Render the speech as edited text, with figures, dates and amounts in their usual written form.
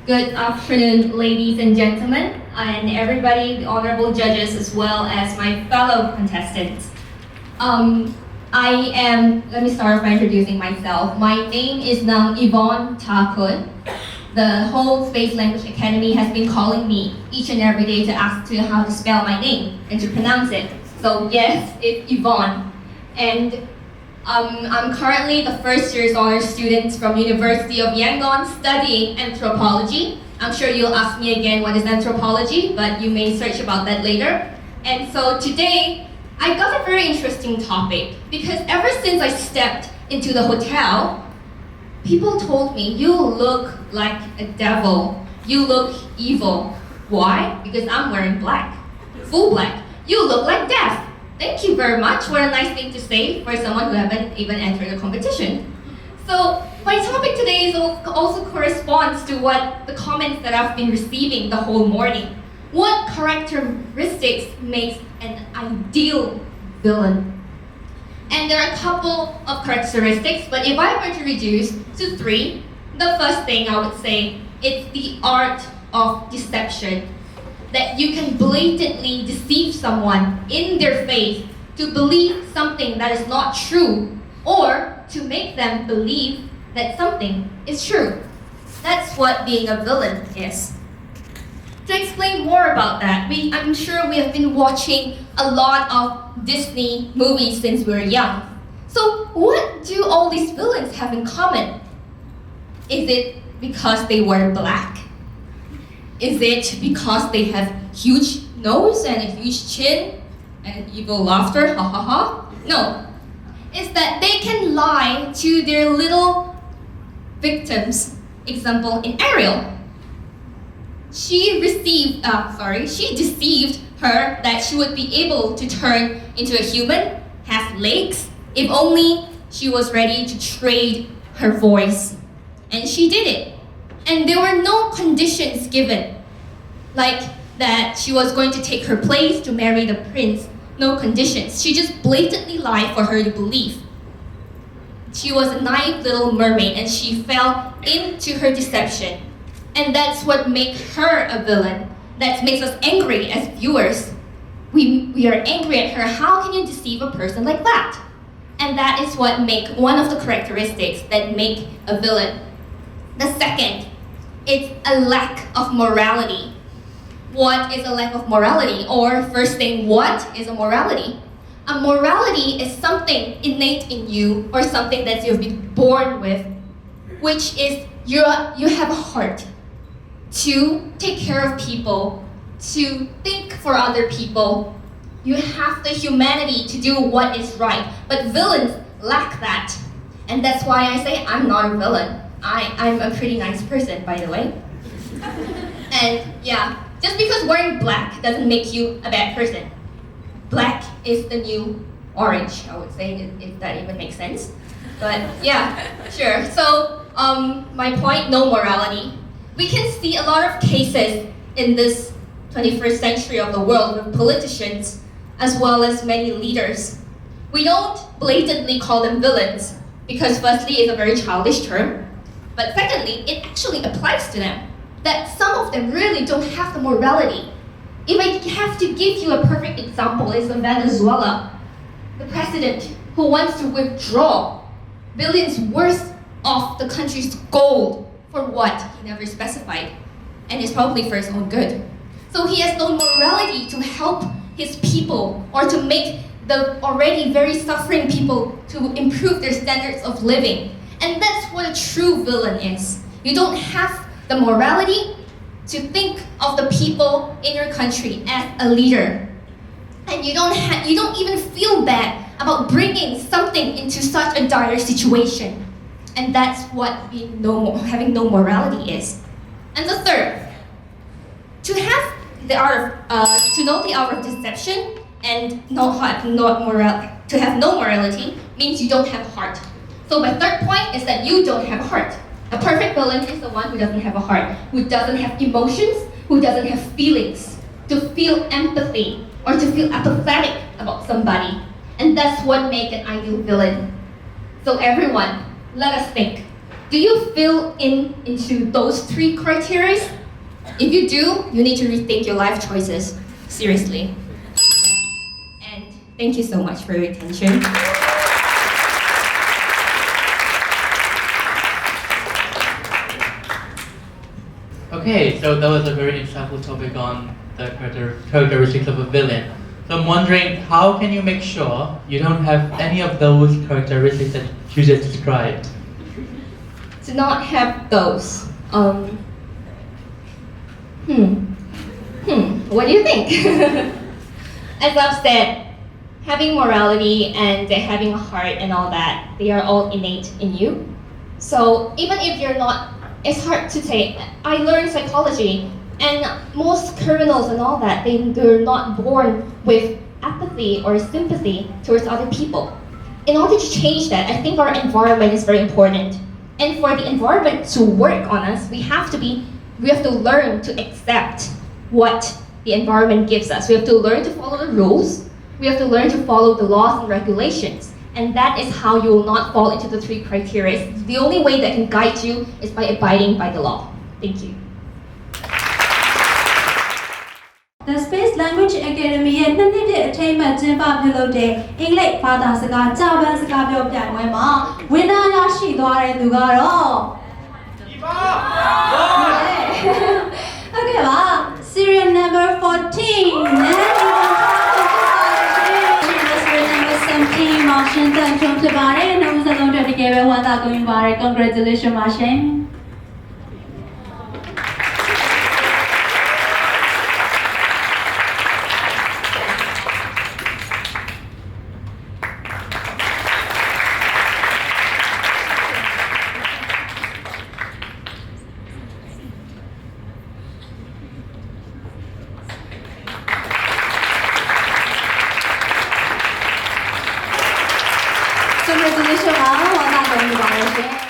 Good afternoon, ladies and gentlemen, and everybody, the honorable judges, as well as my fellow contestants. Let me start by introducing myself. My name is now Yvonne Hta Khun. The whole Space Language Academy has been calling me each and every day to ask to how to spell my name and to pronounce it. So yes, it's Yvonne. And I'm currently the first year's honor student from University of Yangon studying anthropology. I'm sure you'll ask me again what is anthropology, but you may search about that later. And so today, I got a very interesting topic because ever since I stepped into the hotel, people told me, you look like a devil. You look evil. Why? Because I'm wearing black, full black. You look like death. Thank you very much. What a nice thing to say for someone who haven't even entered a competition. So my topic today also corresponds to what the comments that I've been receiving the whole morning. What characteristics makes an ideal villain? And there are a couple of characteristics, but if I were to reduce to three, the first thing I would say it's the art of deception. That you can blatantly deceive someone in their face to believe something that is not true, or to make them believe that something is true. That's what being a villain is. To explain more about that, I'm sure we have been watching a lot of Disney movies since we were young. So what do all these villains have in common? Is it because they wear black? Is it because they have huge nose and a huge chin and evil laughter, ha ha ha? No. It's that they can lie to their little victims. Example, in Ariel. She deceived her that she would be able to turn into a human, have legs, if only she was ready to trade her voice. And she did it. And there were no conditions given, like that she was going to take her place to marry the prince. No conditions. She just blatantly lied for her to believe. She was a naive little mermaid and she fell into her deception. And that's what makes her a villain. That makes us angry as viewers. We are angry at her. How can you deceive a person like that? And that is what make one of the characteristics that make a villain. The second, it's a lack of morality. What is a lack of morality? Or first thing, what is a morality? A morality is something innate in you or something that you've been born with, which is you have a heart to take care of people, to think for other people. You have the humanity to do what is right. But villains lack that. And that's why I say I'm not a villain. I'm a pretty nice person, by the way. And yeah, just because wearing black doesn't make you a bad person. Black is the new orange, I would say, if that even makes sense. But yeah, sure. So my point, no morality. We can see a lot of cases in this 21st century of the world with politicians as well as many leaders. We don't blatantly call them villains because firstly, it's a very childish term. But secondly, it actually applies to them. That some of them really don't have the morality. If I have to give you a perfect example, it's in Venezuela. The president who wants to withdraw billions worth of the country's gold for what? He never specified. And it's probably for his own good. So he has no morality to help his people or to make the already very suffering people to improve their standards of living. And that's what a true villain is. You don't have the morality to think of the people in your country as a leader. And you don't even feel bad about bringing something into such a dire situation. And that's what having no morality is. And the third, to know the art of deception and to have no morality means you don't have a heart. So my third point is that you don't have a heart. A perfect villain is the one who doesn't have a heart, who doesn't have emotions, who doesn't have feelings, to feel empathy or to feel apathetic about somebody. And that's what makes an ideal villain. So everyone, let us think. Do you fill into those 3 criteria? If you do, you need to rethink your life choices seriously. And thank you so much for your attention. Okay, so that was a very insightful topic on the characteristics of a villain. So I'm wondering, how can you make sure you don't have any of those characteristics that you just described? To not have those. What do you think? As I've said, having morality and having a heart and all that, they are all innate in you. So even if you're not, it's hard to say. I learned psychology, and most criminals and all that, they're not born with apathy or sympathy towards other people. In order to change that, I think our environment is very important. And for the environment to work on us, we have to learn to accept what the environment gives us. We have to learn to follow the rules. We have to learn to follow the laws and regulations. And that is how you will not fall into the 3 criteria. The only way that can guide you is by abiding by the law. Thank you. The Space Language Academy ရဲ့နှစ်နှစ်အထိမ်းအမှတ်ကျင်းပပြုလုပ်တဲ့အင်္ဂလိပ်ဘာသာစကားကြာပန်းစကားပြောပြိုင်ပွဲမှာဝင်နာရရှိသွားတဲ့သူကတော့ Okay ပါ Serial number 14 Serial number 17 မောင်ရှင်တန်ချုံဖြစ်ပါတယ်နှုတ်ဆက်လုံးတွေတကယ်ပဲဝမ်းသာကုန်ယူပါတယ် Congratulations ပါရှင် Congratulations ပါဝမ်းသာကုန်ယူပါတယ်ရှင်